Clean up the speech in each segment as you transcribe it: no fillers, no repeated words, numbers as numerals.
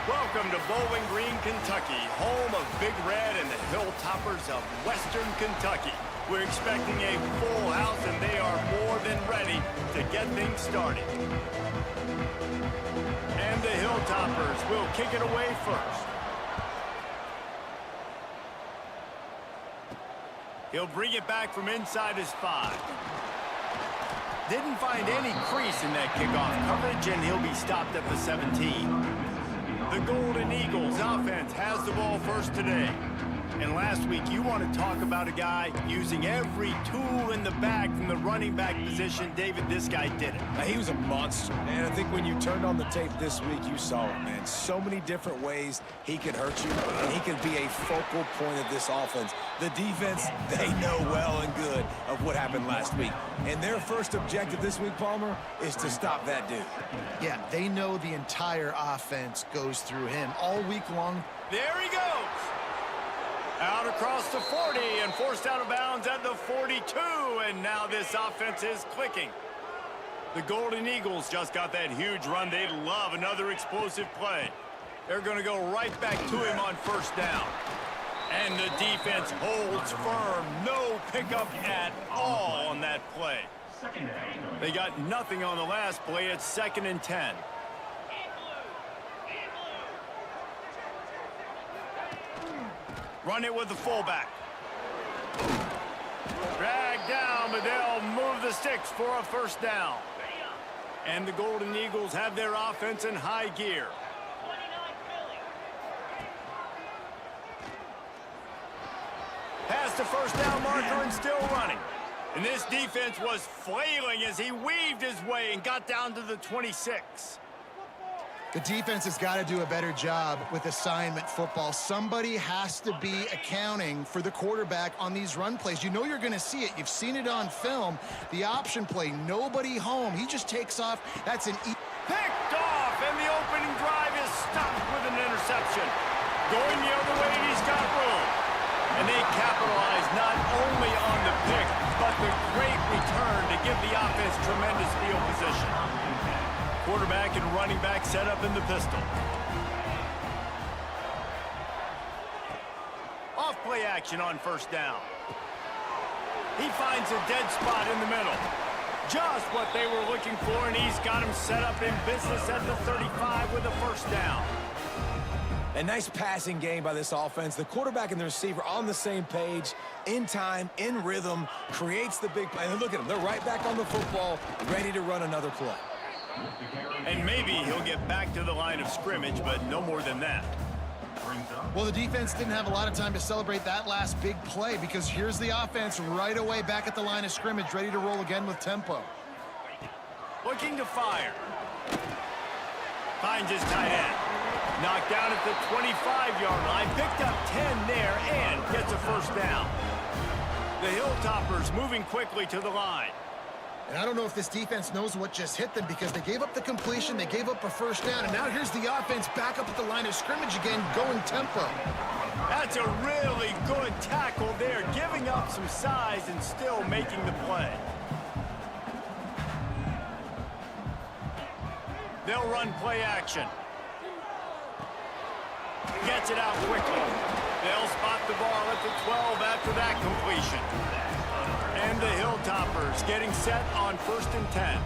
Welcome to Bowling Green, Kentucky, home of Big Red and the Hilltoppers of Western Kentucky. We're expecting a full house, and they are more than ready to get things started. And the Hilltoppers will kick it away first. He'll bring it back from inside his 5. Didn't find any crease in that kickoff coverage, and he'll be stopped at the 17. The Golden Eagles offense has the ball first today. And last week, you want to talk about a guy using every tool in the bag from the running back position. David, this guy did it. He was a monster, man. I think when you turned on the tape this week, you saw it, man. So many different ways he could hurt you, and he could be a focal point of this offense. The defense, they know well and good of what happened last week. And their first objective this week, Palmer, is to stop that dude. Yeah, they know the entire offense goes through him all week long. There he goes. Out across the 40 and forced out of bounds at the 42. And now this offense is clicking. The Golden Eagles just got that huge run. They love another explosive play. They're going to go right back to him on first down. And the defense holds firm. No pickup at all on that play. They got nothing on the last play. It's 2nd and 10. Run it with the fullback. Drag down, but they'll move the sticks for a first down. And the Golden Eagles have their offense in high gear. Past the first down marker and still running. And this defense was flailing as he weaved his way and got down to the 26. The defense has got to do a better job with assignment football. Somebody has to be accounting for the quarterback on these run plays. You know you're going to see it. You've seen it on film. The option play, nobody home. He just takes off. That's an picked off, and the opening drive is stopped with an interception. Going the other way, and he's got room. And they capitalize not only on the pick, but the great return to give the offense tremendous field position. Quarterback and running back set up in the pistol. Off play action on first down. He finds a dead spot in the middle. Just what they were looking for, and he's got him set up in business at the 35 with a first down. A nice passing game by this offense. The quarterback and the receiver on the same page, in time, in rhythm, creates the big play. And look at them. They're right back on the football, ready to run another play. And maybe he'll get back to the line of scrimmage, but no more than that. Well, the defense didn't have a lot of time to celebrate that last big play because here's the offense right away back at the line of scrimmage, ready to roll again with tempo. Looking to fire. Finds his tight end. Knocked down at the 25-yard line. Picked up 10 there and gets a first down. The Hilltoppers moving quickly to the line. And I don't know if this defense knows what just hit them because they gave up the completion, they gave up a first down, and now here's the offense back up at the line of scrimmage again, going tempo. That's a really good tackle there, giving up some size and still making the play. They'll run play action. Gets it out quickly. They'll spot the ball at the 12 after that completion. And the Hilltoppers getting set on 1st and 10.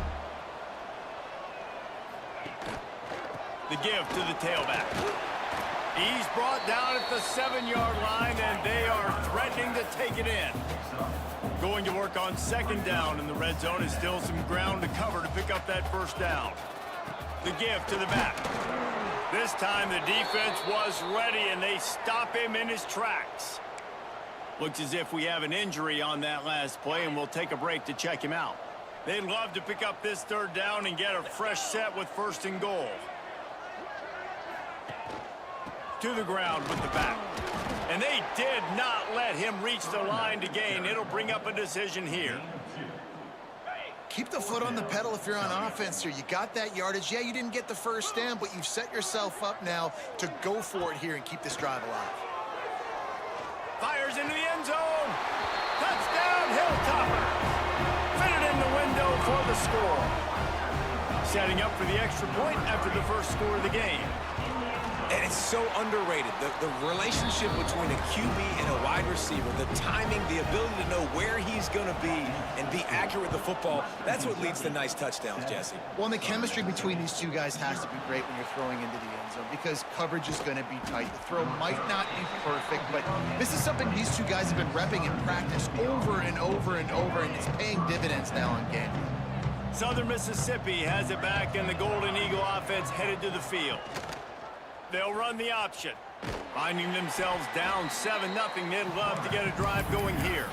The give to the tailback. He's brought down at the 7-yard line, and they are threatening to take it in. Going to work on 2nd down, and the red zone is still some ground to cover to pick up that first down. The give to the back. This time the defense was ready, and they stop him in his tracks. Looks as if we have an injury on that last play, and we'll take a break to check him out. They'd love to pick up this 3rd down and get a fresh set with 1st and goal. To the ground with the back. And they did not let him reach the line to gain. It'll bring up a decision here. Keep the foot on the pedal if you're on offense here. You got that yardage. Yeah, you didn't get the first down, but you've set yourself up now to go for it here and keep this drive alive. Fires into the end zone. Touchdown, Hilltoppers. Fit it in the window for the score. setting up for the extra point after the first score of the game. And it's so underrated. The relationship between a QB and a wide receiver, the timing, the ability to know where he's going to be and be accurate with the football, that's what leads to nice touchdowns, Jesse. Well, and the chemistry between these two guys has to be great when you're throwing into the end zone because coverage is going to be tight. The throw might not be perfect, but this is something these two guys have been repping in practice over and over and over, and it's paying dividends now in game. Southern Mississippi has it back, and the Golden Eagle offense headed to the field. They'll run the option. Finding themselves down 7-0, they'd love to get a drive going here.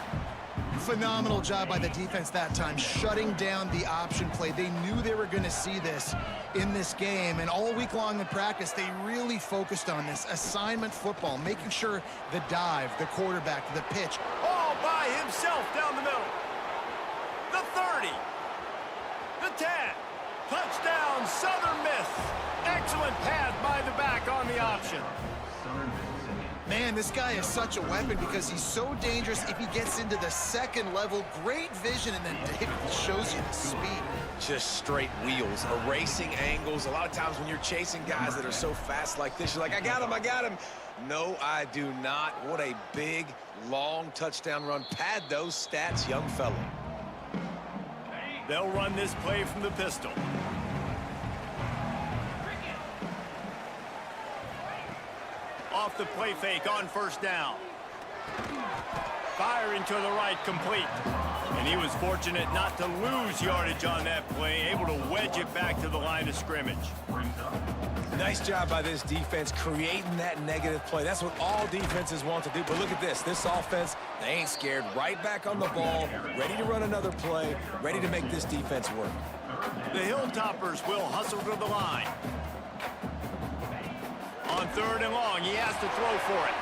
Phenomenal job by the defense that time, shutting down the option play. They knew they were going to see this in this game, and all week long in practice, they really focused on this assignment football, making sure the dive, the quarterback, the pitch. All by himself down the middle. The 30. The 10. Touchdown, Southern Miss. Excellent pass by the back on the option. Man, this guy is such a weapon because he's so dangerous if he gets into the second level. Great vision, and then David shows you the speed. Just straight wheels, erasing angles. A lot of times when you're chasing guys that are so fast like this, you're like, I got him, I got him. No, I do not. What a big, long touchdown run. Pad those stats, young fella. They'll run this play from the pistol. Off the play fake on first down. Firing to the right, complete. And he was fortunate not to lose yardage on that play, able to wedge it back to the line of scrimmage. Nice job by this defense creating that negative play. That's what all defenses want to do. But look at this. This offense, they ain't scared. Right back on the ball, ready to run another play, ready to make this defense work. The Hilltoppers will hustle to the line. On 3rd and long, he has to throw for it.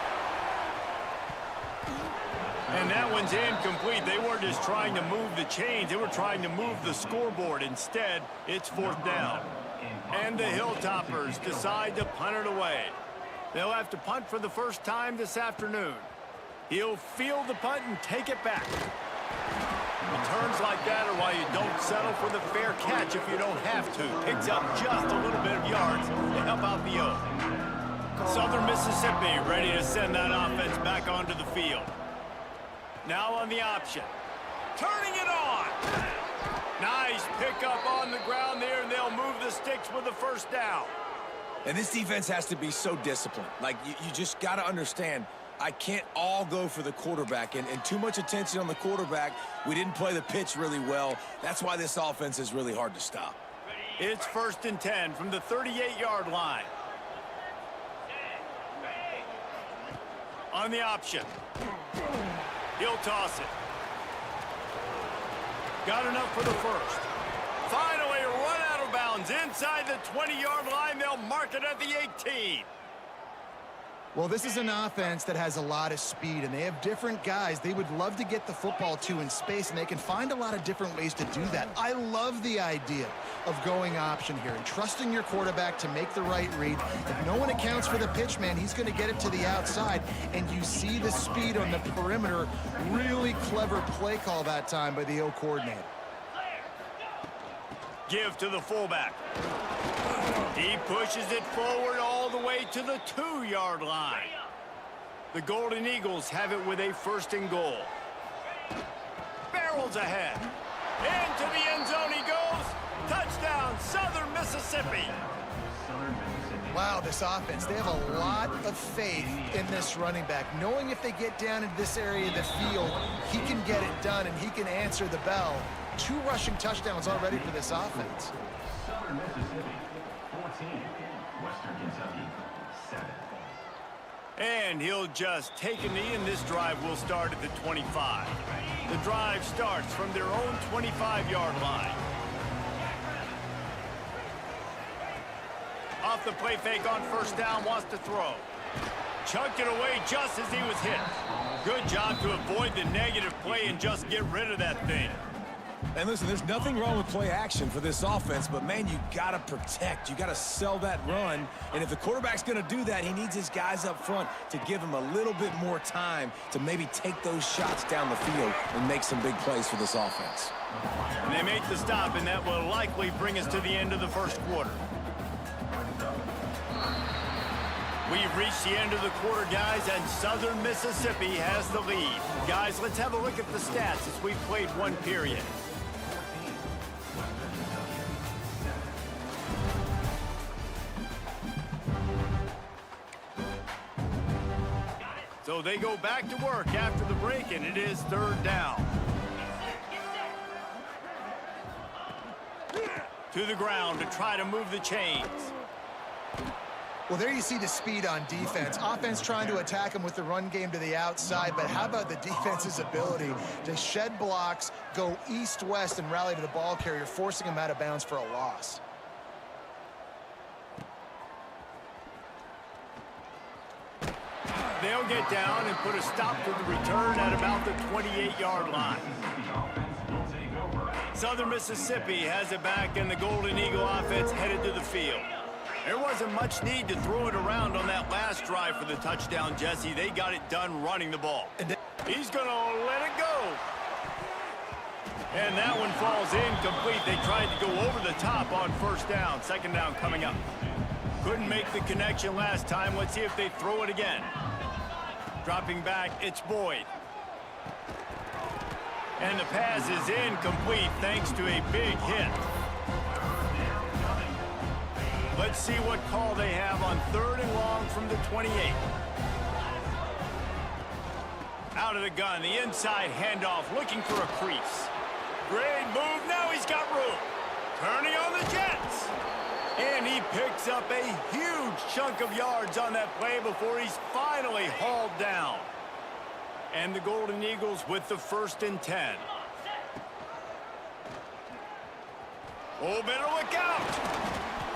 And that one's incomplete. They weren't just trying to move the chains. They were trying to move the scoreboard. Instead, it's 4th down. And the Hilltoppers decide to punt it away. They'll have to punt for the first time this afternoon. He'll field the punt and take it back. Returns like that are why you don't settle for the fair catch if you don't have to. Picks up just a little bit of yards to help out the O. Southern Mississippi ready to send that offense back onto the field. Now on the option. Turning it on. Nice pickup on the ground there, and they'll move the sticks with the first down. And this defense has to be so disciplined. Like, you just got to understand, I can't all go for the quarterback. And too much attention on the quarterback. We didn't play the pitch really well. That's why this offense is really hard to stop. It's 1st and 10 from the 38-yard line. On the option. He'll toss it. Got enough for the first. Finally run out of bounds inside the 20-yard line. They'll mark it at the 18. Well, this is an offense that has a lot of speed, and they have different guys they would love to get the football to in space, and they can find a lot of different ways to do that. I love the idea of going option here and trusting your quarterback to make the right read. If no one accounts for the pitch, man, he's going to get it to the outside, and you see the speed on the perimeter. Really clever play call that time by the O coordinator. Give to the fullback. He pushes it forward all the way to the 2-yard line. The Golden Eagles have it with a 1st and goal. Barrels ahead. Into the end zone he goes. Touchdown, Southern Mississippi. Wow, this offense, they have a lot of faith in this running back, knowing if they get down into this area of the field, he can get it done and he can answer the bell. 2 rushing touchdowns already for this offense. Southern Mississippi, 14. Western Kentucky, 7. And he'll just take a knee, and this drive will start at the 25. The drive starts from their own 25-yard line. Off the play fake on first down, wants to throw. Chucked it away just as he was hit. Good job to avoid the negative play and just get rid of that thing. And listen, there's nothing wrong with play action for this offense, but, man, you got to protect. You got to sell that run. And if the quarterback's going to do that, he needs his guys up front to give him a little bit more time to maybe take those shots down the field and make some big plays for this offense. And they make the stop, and that will likely bring us to the end of the first quarter. We've reached the end of the quarter, guys, and Southern Mississippi has the lead. Guys, let's have a look at the stats as we've played one period. So they go back to work after the break, and it is third down. To the ground to try to move the chains. Well, there you see the speed on defense. Offense trying to attack him with the run game to the outside, but how about the defense's ability to shed blocks, go east-west, and rally to the ball carrier, forcing him out of bounds for a loss. They'll get down and put a stop to the return at about the 28-yard line. Southern Mississippi has it back, and the Golden Eagle offense headed to the field. There wasn't much need to throw it around on that last drive for the touchdown, Jesse. They got it done running the ball. He's going to let it go. And that one falls incomplete. They tried to go over the top on first down. Second down coming up. Couldn't make the connection last time. Let's see if they throw it again. Dropping back, it's Boyd. And the pass is incomplete thanks to a big hit. Let's see what call they have on third and long from the 28. Out of the gun, the inside handoff, looking for a crease. Great move, now he's got room. Turning on the Jets. And he picks up a huge chunk of yards on that play before he's finally hauled down. And the Golden Eagles with the 1st and 10. Oh, better look out.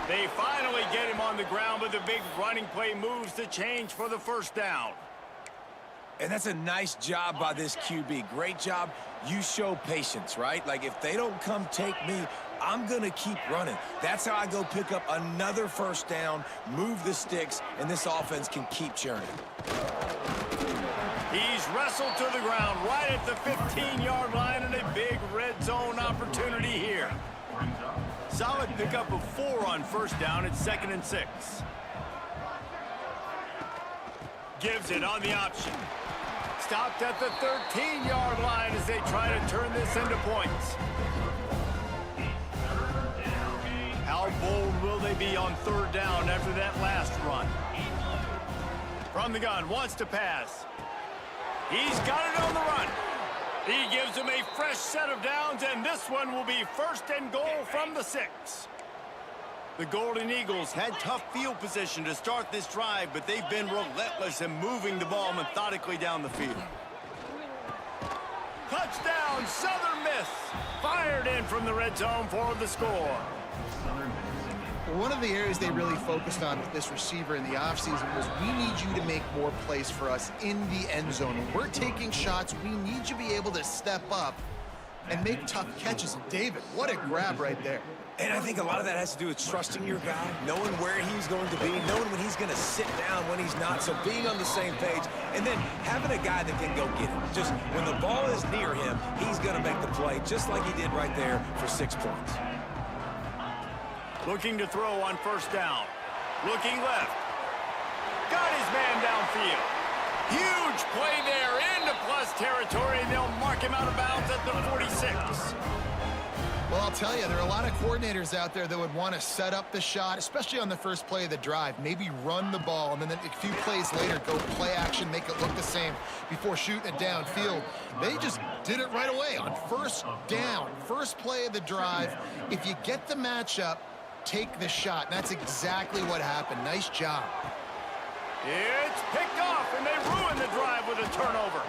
They finally get him on the ground, but the big running play moves the change for the first down. And that's a nice job by this QB. Great job. You show patience, right? Like, if they don't come take me, I'm going to keep running. That's how I go pick up another first down, move the sticks, and this offense can keep churning. He's wrestled to the ground right at the 15-yard line, and a big red zone opportunity here. Solid pickup of 4 on first down. It's 2nd and 6. Gives it on the option. Stopped at the 13-yard line as they try to turn this into points. How bold will they be on third down after that last run? From the gun, wants to pass. He's got it on the run. He gives him a fresh set of downs, and this one will be 1st and goal from the 6. The Golden Eagles had tough field position to start this drive, but they've been relentless in moving the ball methodically down the field. Touchdown, Southern Miss. Fired in from the red zone for the score. One of the areas they really focused on with this receiver in the offseason was, we need you to make more plays for us in the end zone. When we're taking shots, we need you to be able to step up and make tough catches. And David, what a grab right there. And I think a lot of that has to do with trusting your guy, knowing where he's going to be, knowing when he's going to sit down, when he's not, so being on the same page, and then having a guy that can go get it. Just when the ball is near him, he's going to make the play, just like he did right there for 6 points. Looking to throw on first down. Looking left. Got his man downfield. Huge play there into plus territory, and they'll mark him out of bounds at the 46. Well, I'll tell you, there are a lot of coordinators out there that would want to set up the shot, especially on the first play of the drive. Maybe run the ball, and then a few plays later, go play action, make it look the same before shooting it downfield. They just did it right away on first down, first play of the drive. If you get the matchup, take the shot. And that's exactly what happened. Nice job. It's picked off, and they ruin the drive with a turnover.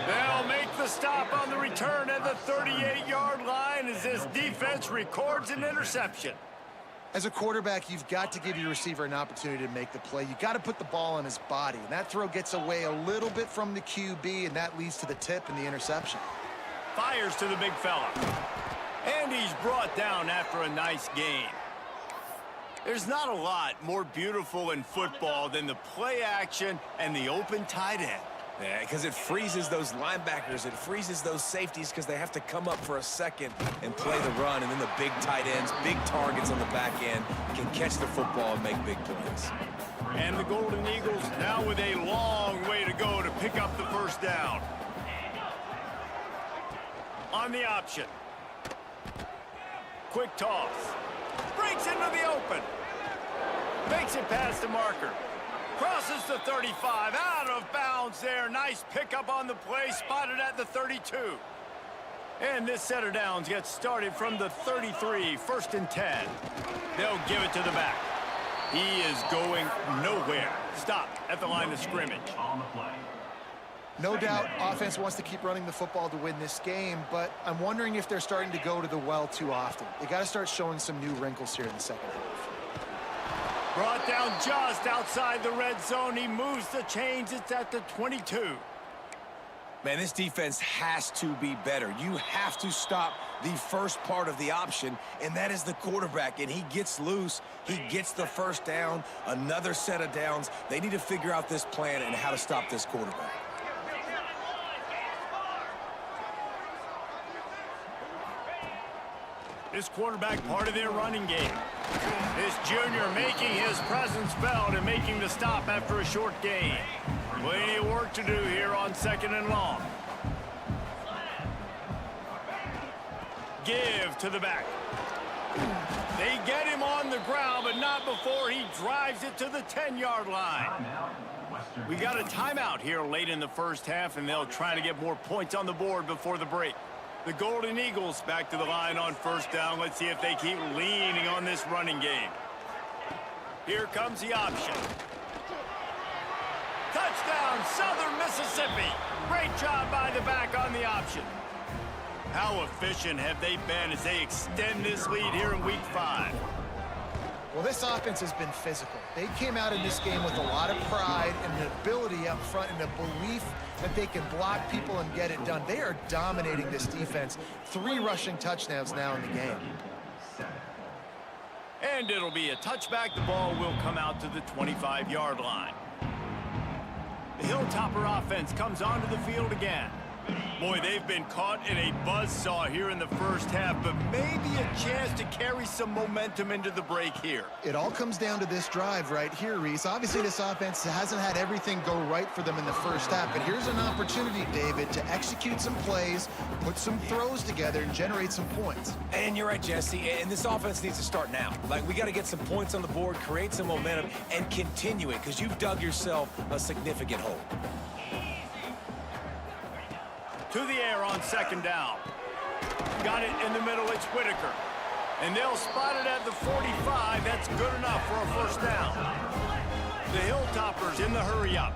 They'll make the stop on the return at the 38-yard line as this defense records an interception. As a quarterback, you've got to give your receiver an opportunity to make the play. You've got to put the ball on his body. And that throw gets away a little bit from the QB, and that leads to the tip and the interception. Fires to the big fella. And he's brought down after a nice gain. There's not a lot more beautiful in football than the play action and the open tight end. Yeah, because it freezes those linebackers. It freezes those safeties because they have to come up for a second and play the run. And then the big tight ends, big targets on the back end can catch the football and make big plays. And the Golden Eagles now with a long way to go to pick up the first down. On the option. Quick toss. Breaks into the open. Makes it past the marker. Crosses the 35. Out of bounds there. Nice pickup on the play. Spotted at the 32. And this set of downs gets started from the 33. 1st and 10. They'll give it to the back. He is going nowhere. Stop at the line of scrimmage. On the play. No doubt offense wants to keep running the football to win this game, but I'm wondering if they're starting to go to the well too often. They got to start showing some new wrinkles here in the second half. Brought down just outside the red zone. He moves the chains. It's at the 22. Man, this defense has to be better. You have to stop the first part of the option, and that is the quarterback. And he gets loose. He gets the first down, another set of downs. They need to figure out this plan and how to stop this quarterback. This quarterback part of their running game. This junior making his presence felt and making the stop after a short gain. Plenty of work to do here on 2nd and long. Give to the back. They get him on the ground, but not before he drives it to the 10-yard line. We got a timeout here late in the first half, and they'll try to get more points on the board before the break. The Golden Eagles back to the line on 1st down. Let's see if they keep leaning on this running game. Here comes the option. Touchdown, Southern Mississippi. Great job by the back on the option. How efficient have they been as they extend this lead here in Week 5? Well, this offense has been physical. They came out in this game with a lot of pride and an ability up front and a belief that they can block people and get it done. They are dominating this defense. 3 rushing touchdowns now in the game. And it'll be a touchback. The ball will come out to the 25-yard line. The Hilltopper offense comes onto the field again. Boy, they've been caught in a buzzsaw here in the first half, but maybe a chance to carry some momentum into the break here. It all comes down to this drive right here, Reese. Obviously, this offense hasn't had everything go right for them in the first half, but here's an opportunity, David, to execute some plays, put some throws together, and generate some points. And you're right, Jesse, and this offense needs to start now. Like, we got to get some points on the board, create some momentum, and continue it, because you've dug yourself a significant hole. To the air on 2nd down. Got it in the middle, it's Whitaker. And they'll spot it at the 45. That's good enough for a 1st down. The Hilltoppers in the hurry up.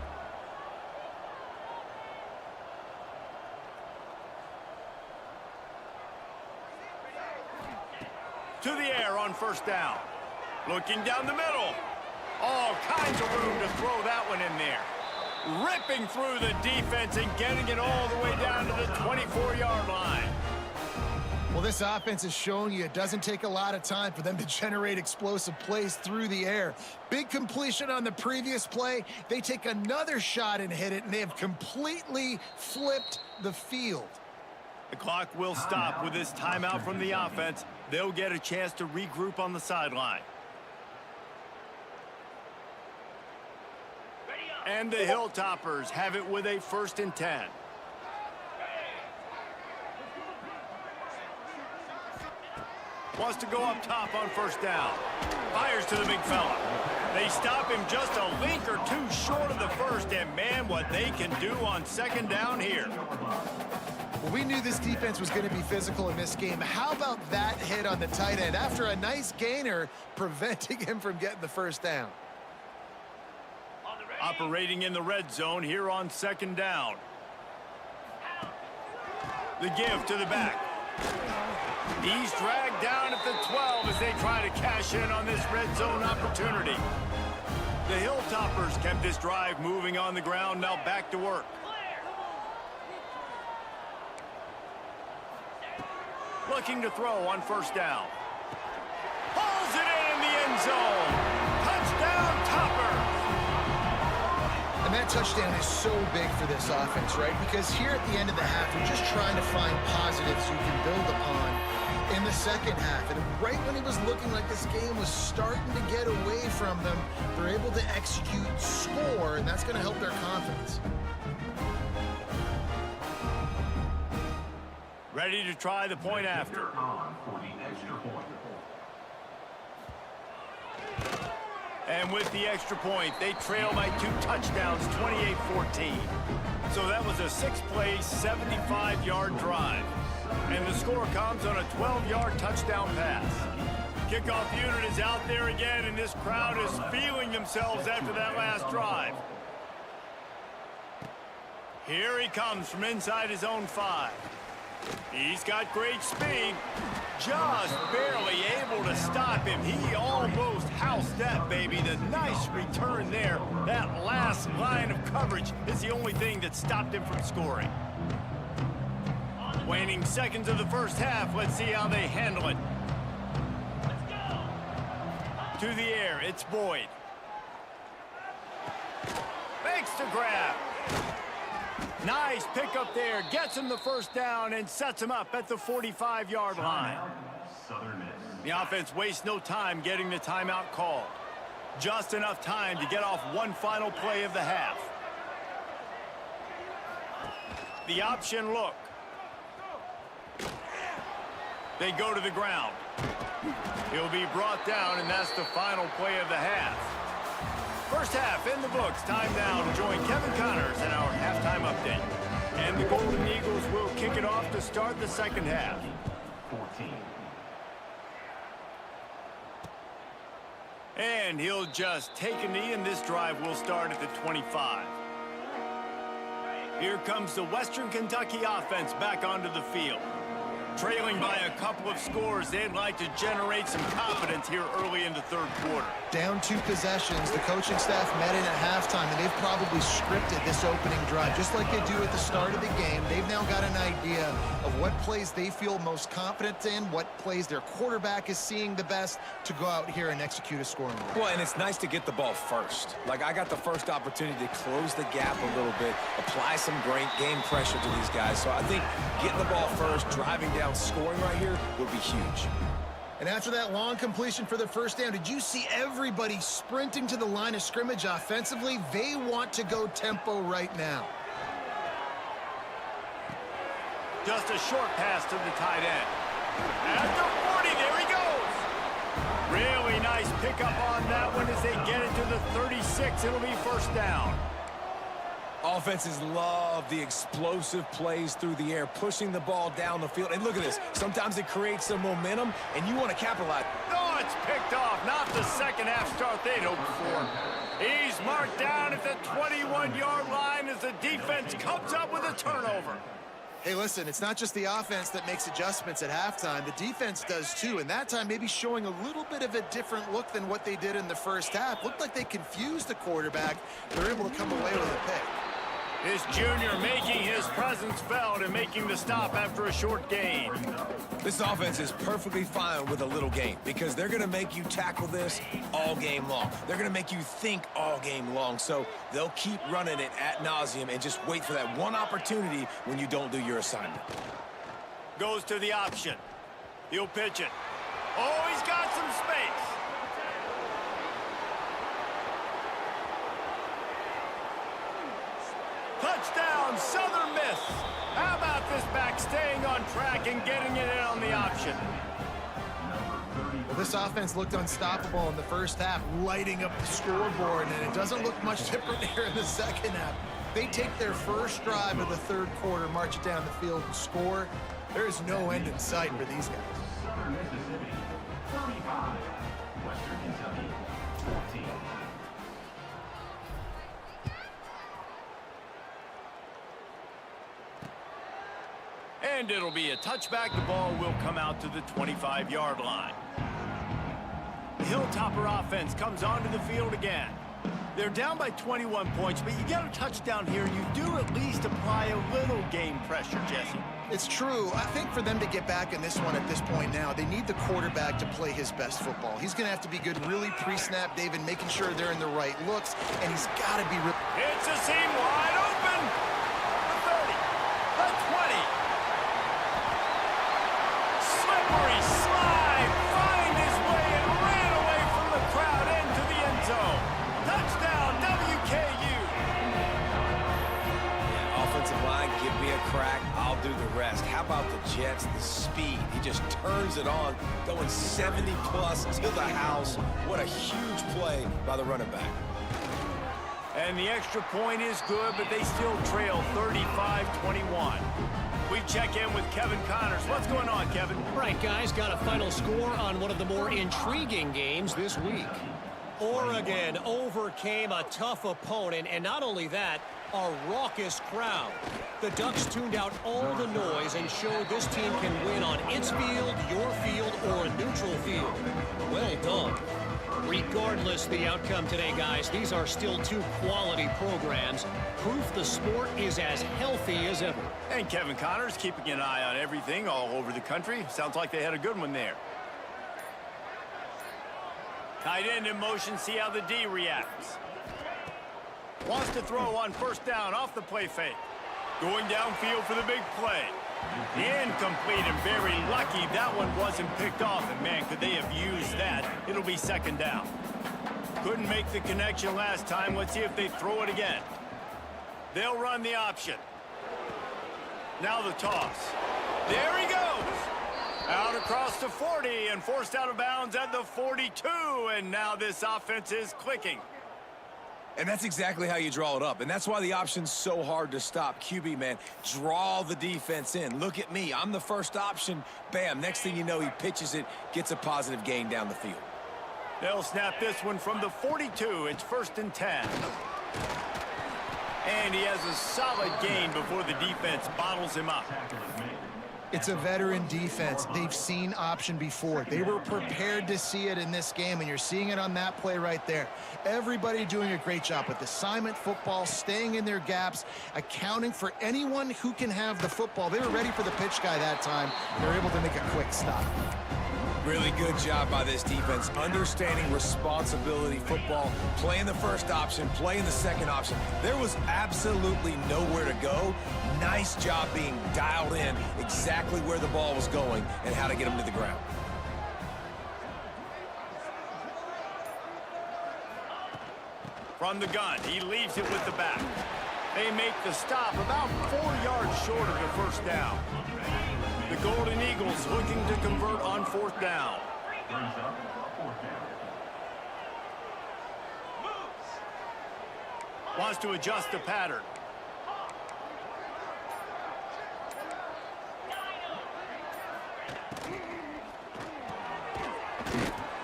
To the air on 1st down. Looking down the middle. All kinds of room to throw that one in there. Ripping through the defense and getting it all the way down to the 24-yard line. Well, this offense is showing you it doesn't take a lot of time for them to generate explosive plays through the air. Big completion on the previous play. They take another shot and hit it, and they have completely flipped the field. The clock will stop with this timeout from the offense. They'll get a chance to regroup on the sideline. And the Hilltoppers have it with a 1st and 10. Wants to go up top on 1st down. Fires to the big fella. They stop him just a link or two short of the first, and man, what they can do on 2nd down here. Well, we knew this defense was going to be physical in this game. How about that hit on the tight end after a nice gainer preventing him from getting the 1st down? Operating in the red zone here on 2nd down. The give to the back. He's dragged down at the 12 as they try to cash in on this red zone opportunity. The Hilltoppers kept this drive moving on the ground. Now back to work. looking to throw on first down. Hauls it in the end zone. Touchdown, Topper. And that touchdown is so big for this offense, right? Because here at the end of the half, you're just trying to find positives you can build upon in the second half. And right when it was looking like this game was starting to get away from them, they're able to execute, score, and that's going to help their confidence. Ready to try the point after. On for the extra point. And with the extra point, they trail by 2 touchdowns, 28-14. So that was a 6-play, 75-yard drive. And the score comes on a 12-yard touchdown pass. Kickoff unit is out there again, and this crowd is feeling themselves after that last drive. Here he comes from inside his own 5. He's got great speed. Just barely able to stop him. He almost housed that baby. The nice return there. That last line of coverage is the only thing that stopped him from scoring. Waning seconds of the first half. Let's see how they handle it. To the air, it's Boyd. Makes the grab. Nice pickup there. Gets him the first down and sets him up at the 45-yard line. Southern Miss. The offense wastes no time getting the timeout called. Just enough time to get off one final play of the half. The option look. They go to the ground. He'll be brought down, and that's the final play of the half. First half in the books. Time now to join Kevin Connors in our halftime update. And the Golden Eagles will kick it off to start the second half. 14. And he'll just take a knee, and this drive will start at the 25. Here comes the Western Kentucky offense back onto the field. Trailing by a couple of scores, they'd like to generate some confidence here early in the third quarter. Down 2 possessions, the coaching staff met in at halftime, and they've probably scripted this opening drive. Just like they do at the start of the game, they've now got an idea of what plays they feel most confident in, what plays their quarterback is seeing the best to go out here and execute a scoring drive. Well, and it's nice to get the ball first. Like, I got the first opportunity to close the gap a little bit, apply some great game pressure to these guys. So I think getting the ball first, driving down, scoring right here would be huge. And after that long completion for the first down, did you see everybody sprinting to the line of scrimmage offensively? They want to go tempo right now. Just a short pass to the tight end. At the 40, there he goes. Really nice pickup on that one as they get it to the 36. It'll be first down. Offenses love the explosive plays through the air, pushing the ball down the field. And look at this. Sometimes it creates some momentum, and you want to capitalize. Oh, it's picked off. Not the second half start they'd hoped for. He's marked down at the 21-yard line as the defense comes up with a turnover. Hey, listen, it's not just the offense that makes adjustments at halftime. The defense does too, and that time maybe showing a little bit of a different look than what they did in the first half. Looked like they confused the quarterback. They're able to come away with a pick. This junior making his presence felt and making the stop after a short gain. This offense is perfectly fine with a little game because they're going to make you tackle this all game long. They're going to make you think all game long. So they'll keep running it ad nauseum and just wait for that one opportunity when you don't do your assignment. Goes to the option. He'll pitch it. Oh, he's got some space. Touchdown, Southern Miss. How about this back staying on track and getting it in on the option? Well, this offense looked unstoppable in the first half, lighting up the scoreboard, and it doesn't look much different here in the second half. They take their first drive of the third quarter, march it down the field, and score. There is no end in sight for these guys. Southern Mississippi, 35. Western Kentucky, 14. And it'll be a touchback. The ball will come out to the 25-yard line. The Hilltopper offense comes onto the field again. They're down by 21 points, but you get a touchdown here, and you do at least apply a little game pressure, Jesse. It's true. I think for them to get back in this one at this point now, they need the quarterback to play his best football. He's going to have to be good really pre-snap, David, making sure they're in the right looks, and he's got to be... It's a seam wide open. The 30, the 20. Slippery slide, find his way and ran away from the crowd into the end zone. Touchdown, WKU. Yeah, offensive line, give me a crack. I'll do the rest. How about the Jets? The speed. He just turns it on, going 70-plus to the house. What a huge play by the running back. And the extra point is good, but they still trail 35-21. We check in with Kevin Connors. What's going on, Kevin? Right, guys, got a final score on one of the more intriguing games this week. Oregon overcame a tough opponent, and not only that, a raucous crowd. The Ducks tuned out all the noise and showed this team can win on its field, your field, or a neutral field. Well done. Regardless the outcome today, guys, these are still two quality programs. Proof the sport is as healthy as ever. And Kevin Connors keeping an eye on everything all over the country. Sounds like they had a good one there. Tight end in motion, see how the D reacts. Wants to throw on first down off the play fake. Going downfield for the big play. Incomplete and very lucky that one wasn't picked off. And man, could they have used that? It'll be second down. Couldn't make the connection last time. Let's see if they throw it again. They'll run the option. Now the toss. There he goes. Out across the 40 and forced out of bounds at the 42. And now this offense is clicking. And that's exactly how you draw it up. And that's why the option's so hard to stop. QB, man, draw the defense in. Look at me. I'm the first option. Bam. Next thing you know, he pitches it, gets a positive gain down the field. They'll snap this one from the 42. It's 1st and 10. And he has a solid gain before the defense bottles him up. It's a veteran defense. They've seen option before. They were prepared to see it in this game, and you're seeing it on that play right there. Everybody doing a great job with assignment football, staying in their gaps, accounting for anyone who can have the football. They were ready for the pitch guy that time. They're able to make a quick stop. Really good job by this defense, understanding responsibility football, playing the first option, playing the second option. There was absolutely nowhere to go. Nice job being dialed in exactly where the ball was going and how to get him to the ground. From the gun, he leaves it with the back. They make the stop about 4 yards short of the first down. The Golden Eagles looking to convert on 4th down. Brings up 4th down. Wants to adjust the pattern.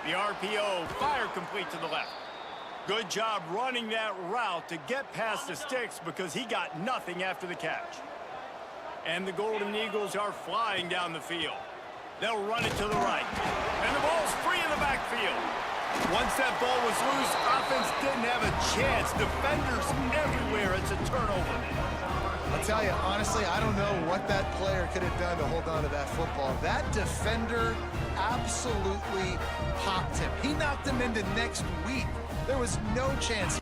The RPO, fire complete to the left. Good job running that route to get past the sticks because he got nothing after the catch. And the Golden Eagles are flying down the field. They'll run it to the right. And the ball's free in the backfield. Once that ball was loose, offense didn't have a chance. Defenders everywhere. It's a turnover. I'll tell you, honestly, I don't know what that player could have done to hold on to that football. That defender absolutely popped him. He knocked him into next week. There was no chance.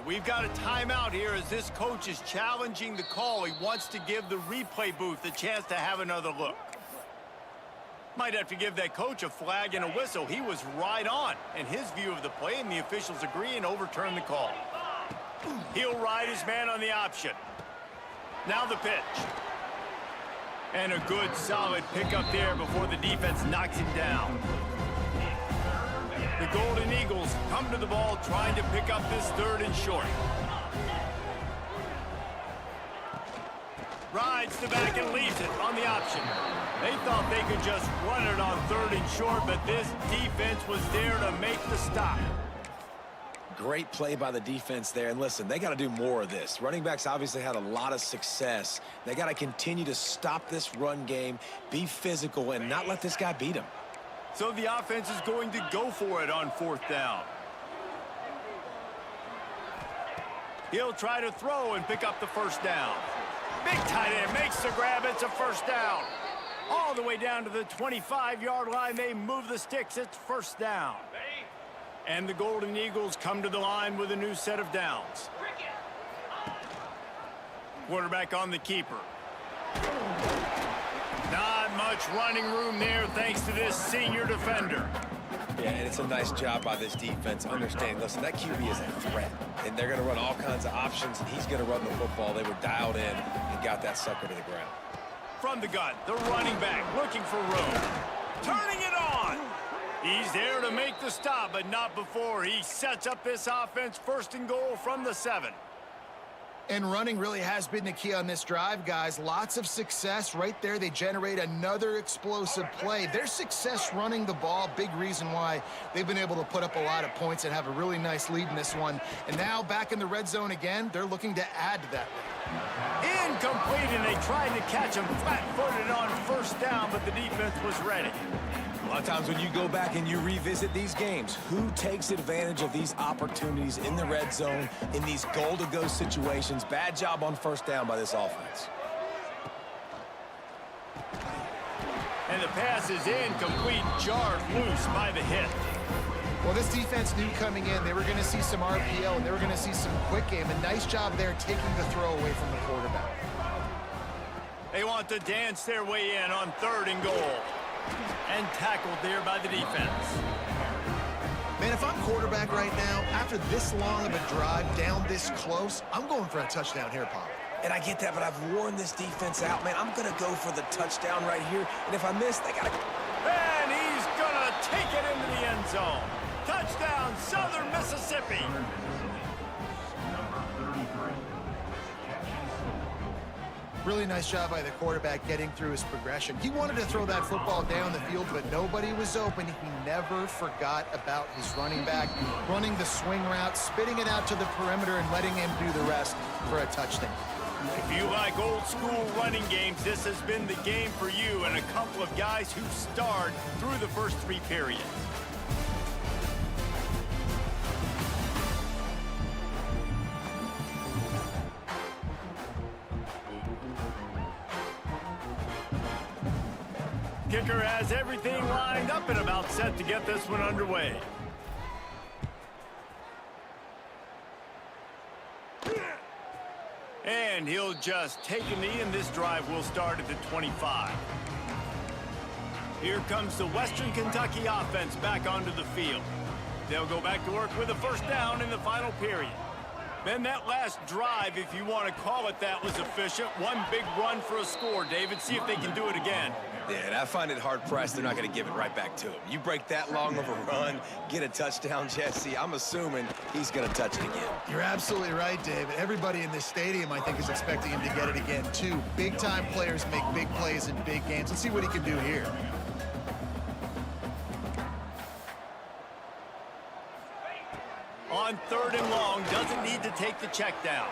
We've got a timeout here as this coach is challenging the call. He wants to give the replay booth a chance to have another look. Might have to give that coach a flag and a whistle. He was right on in his view of the play, and the officials agree and overturn the call. He'll ride his man on the option. Now the pitch. And a good, solid pickup there before the defense knocks him down. The Golden Eagles come to the ball trying to pick up this 3rd and short. Rides the back and leaves it on the option. They thought they could just run it on 3rd and short, but this defense was there to make the stop. Great play by the defense there. And listen, they got to do more of this. Running backs obviously had a lot of success. They got to continue to stop this run game, be physical, and not let this guy beat him. So the offense is going to go for it on 4th down. He'll try to throw and pick up the 1st down. Big tight end makes the grab. It's a 1st down. All the way down to the 25-yard line. They move the sticks. It's 1st down. And the Golden Eagles come to the line with a new set of downs. Quarterback on the keeper. Not much running room there thanks to this senior defender. Yeah, and it's a nice job by this defense. Understanding, listen, that QB is a threat. And they're going to run all kinds of options, and he's going to run the football. They were dialed in and got that sucker to the ground. From the gun, the running back looking for room. Turning it on. He's there to make the stop, but not before he sets up this offense 1st and goal from the 7. And running really has been the key on this drive, guys. Lots of success right there. They generate another explosive play. Their success running the ball, big reason why they've been able to put up a lot of points and have a really nice lead in this one. And now back in the red zone again, they're looking to add to that lead. Incomplete, and they tried to catch him flat-footed on 1st down, but the defense was ready. A lot of times when you go back and you revisit these games, who takes advantage of these opportunities in the red zone, in these goal-to-go situations? Bad job on 1st down by this offense. And the pass is incomplete, jarred loose by the hit. Well, this defense knew coming in they were going to see some RPO and they were going to see some quick game. A nice job there taking the throw away from the quarterback. They want to dance their way in on 3rd and goal. And tackled there by the defense. Man, if I'm quarterback right now, after this long of a drive down this close, I'm going for a touchdown here, Pop. And I get that, but I've worn this defense out, man. I'm going to go for the touchdown right here. And if I miss, they got to... And he's going to take it into the end zone. Touchdown, Southern Mississippi. Really nice job by the quarterback getting through his progression. He wanted to throw that football down the field, but nobody was open. He never forgot about his running back, running the swing route, spitting it out to the perimeter, and letting him do the rest for a touchdown. If you like old school running games, this has been the game for you and a couple of guys who starred through the first 3 periods. Kicker has everything lined up and about set to get this one underway. And he'll just take a knee, and this drive will start at the 25. Here comes the Western Kentucky offense back onto the field. They'll go back to work with a 1st down in the final period. Then that last drive, if you want to call it that, was efficient. One big run for a score, David. See if they can do it again. Yeah, and I find it hard-pressed they're not going to give it right back to him. You break that long of a run, get a touchdown, Jesse, I'm assuming he's going to touch it again. You're absolutely right, David. Everybody in this stadium, I think, is expecting him to get it again, too. Big-time players make big plays in big games. Let's see what he can do here. On 3rd and long, doesn't need to take the check down.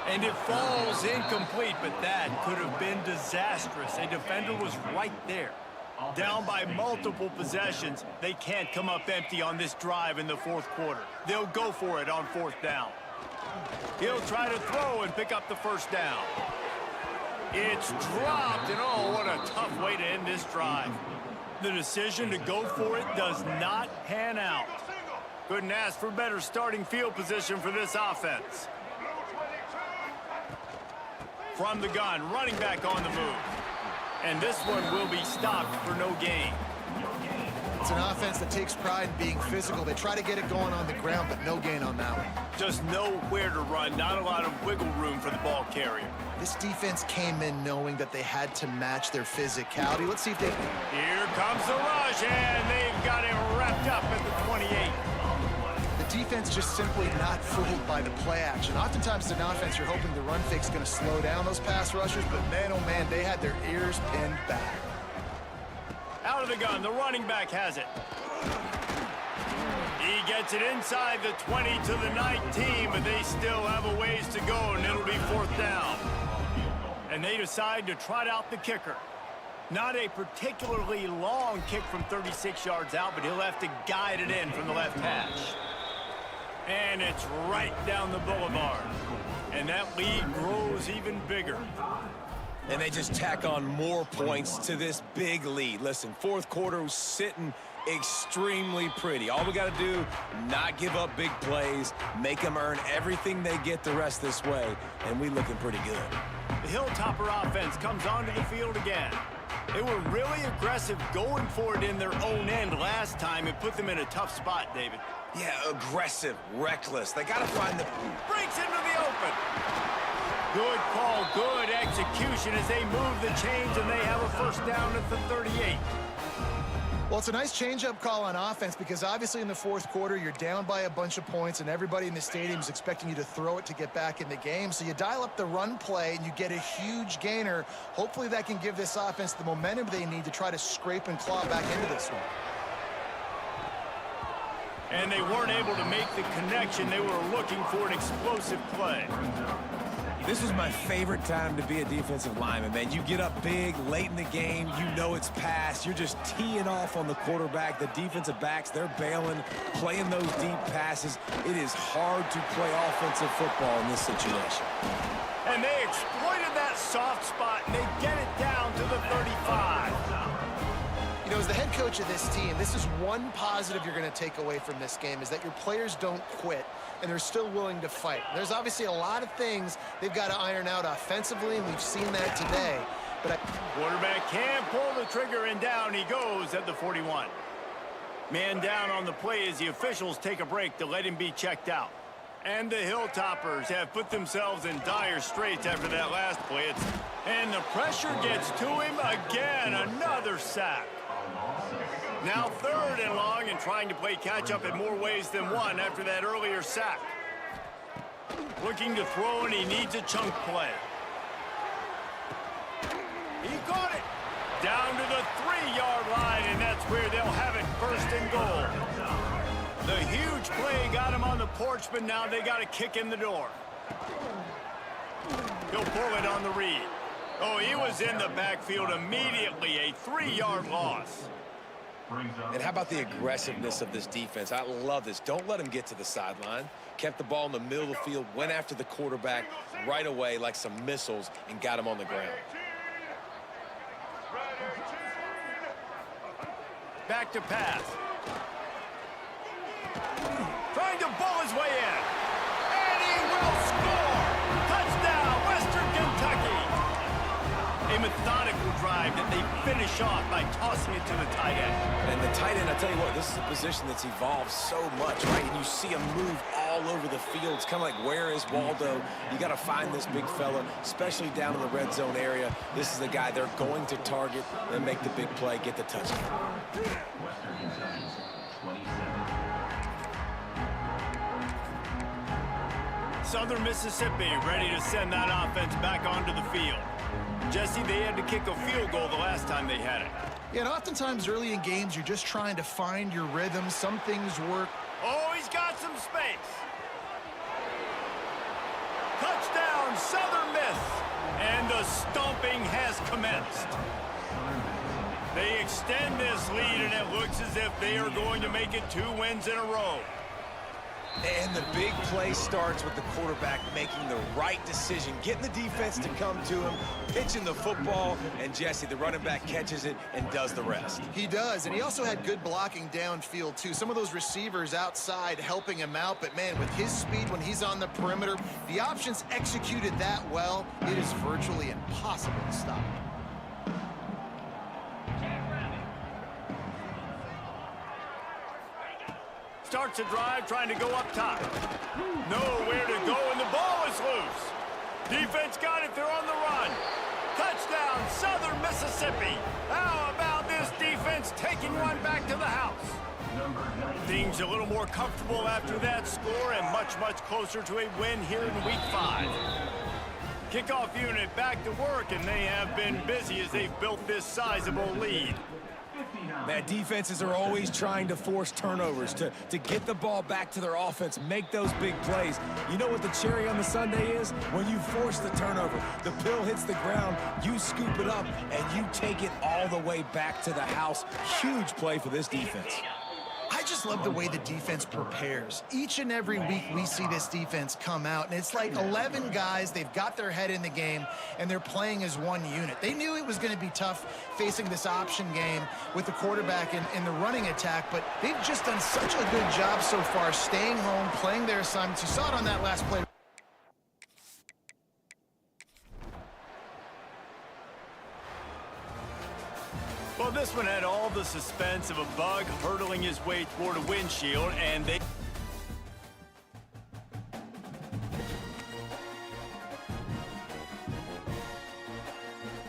And it falls incomplete, but that could have been disastrous. A defender was right there. Down by multiple possessions, they can't come up empty on this drive in the 4th quarter. They'll go for it on 4th down. He'll try to throw and pick up the 1st down. It's dropped, and oh, what a tough way to end this drive. The decision to go for it does not pan out. Couldn't ask for better starting field position for this offense. From the gun, running back on the move. And this one will be stopped for no gain. It's an offense that takes pride in being physical. They try to get it going on the ground, but no gain on that one. Just nowhere to run, not a lot of wiggle room for the ball carrier. This defense came in knowing that they had to match their physicality. Let's see if they... Here comes the rush, and they've got him wrapped up at the 28. The defense just simply not fooled by the play action. Oftentimes in offense, you're hoping the run fake's going to slow down those pass rushers, but man, oh man, they had their ears pinned back. Out of the gun, the running back has it. He gets it inside the 20 to the 19, but they still have a ways to go, and it'll be 4th down. And they decide to trot out the kicker. Not a particularly long kick from 36 yards out, but he'll have to guide it in from the left hash. And it's right down the boulevard. And that lead grows even bigger. And they just tack on more points to this big lead. Listen, 4th quarter was sitting extremely pretty. All we got to do, not give up big plays, make them earn everything they get the rest this way, and we looking pretty good. The Hilltopper offense comes onto the field again. They were really aggressive going for it in their own end last time and put them in a tough spot, David. Yeah, aggressive, reckless. They got to find the... Breaks into the open. Good call, good execution as they move the chains, and they have a 1st down at the 38. Well, it's a nice change-up call on offense because obviously in the 4th quarter, you're down by a bunch of points and everybody in the stadium is expecting you to throw it to get back in the game. So you dial up the run play and you get a huge gainer. Hopefully that can give this offense the momentum they need to try to scrape and claw back into this one. And they weren't able to make the connection. They were looking for an explosive play. This was my favorite time to be a defensive lineman, man. You get up big, late in the game, you know it's past. You're just teeing off on the quarterback. The defensive backs, they're bailing, playing those deep passes. It is hard to play offensive football in this situation. And they exploited that soft spot, and they get it down to the 35. You know, as the head coach of this team, this is one positive you're going to take away from this game, is that your players don't quit, and they're still willing to fight. There's obviously a lot of things they've got to iron out offensively, and we've seen that today. But quarterback can pull the trigger, and down he goes at the 41. Man down on the play as the officials take a break to let him be checked out. And the Hilltoppers have put themselves in dire straits after that last blitz. And the pressure gets to him again. Another sack. Now 3rd and long, and trying to play catch-up in more ways than one after that earlier sack. Looking to throw, and he needs a chunk play. He caught it. Down to the 3-yard line, and that's where they'll have it 1st and goal. The huge play got him on the porch, but now they got a kick in the door. He'll pull it on the read. Oh, he was in the backfield immediately. A 3-yard loss. And how about the aggressiveness of this defense? I love this. Don't let them get to the sideline. Kept the ball in the middle of the field, went after the quarterback right away like some missiles, and got him on the ground. Back to pass. Trying to bull his way in. And he will score! Touchdown, Western Kentucky! A methodical drive that they finish off by tossing it to the tight end. And the tight end, I tell you what, this is a position that's evolved so much, right? And you see him move all over the field. It's kind of like, where is Waldo? You got to find this big fella, especially down in the red zone area. This is the guy they're going to target and make the big play, get the touchdown. Western Kentucky, 27. Southern Mississippi ready to send that offense back onto the field. Jesse, they had to kick a field goal the last time they had it. yeah, and oftentimes early in games, you're just trying to find your rhythm. Some things work. Oh, he's got some space. Touchdown, Southern Miss. And the stomping has commenced. They extend this lead, and it looks as if they are going to make it 2 wins in a row. And the big play starts with the quarterback making the right decision, getting the defense to come to him, pitching the football, and Jesse, the running back, catches it and does the rest. He does, and he also had good blocking downfield, too. Some of those receivers outside helping him out, but, man, with his speed when he's on the perimeter, the options executed that well, it is virtually impossible to stop. Starts a drive trying to go up top. Nowhere to go, and the ball is loose. Defense got it. They're on the run. Touchdown, Southern Mississippi. How about this defense taking one back to the house? Things a little more comfortable after that score and much, much closer to a win here in Week 5. Kickoff unit back to work, and they have been busy as they've built this sizable lead. Man, defenses are always trying to force turnovers, to get the ball back to their offense, make those big plays. You know what the cherry on the sundae is? When you force the turnover, the pill hits the ground, you scoop it up, and you take it all the way back to the house. Huge play for this defense. I just love the way the defense prepares. Each and every week we see this defense come out, and it's like 11 guys, they've got their head in the game, and they're playing as one unit. They knew it was going to be tough facing this option game with the quarterback in the running attack, but they've just done such a good job so far staying home, playing their assignments. You saw it on that last play. Well, this one had all the suspense of a bug hurtling his way toward a windshield, and they...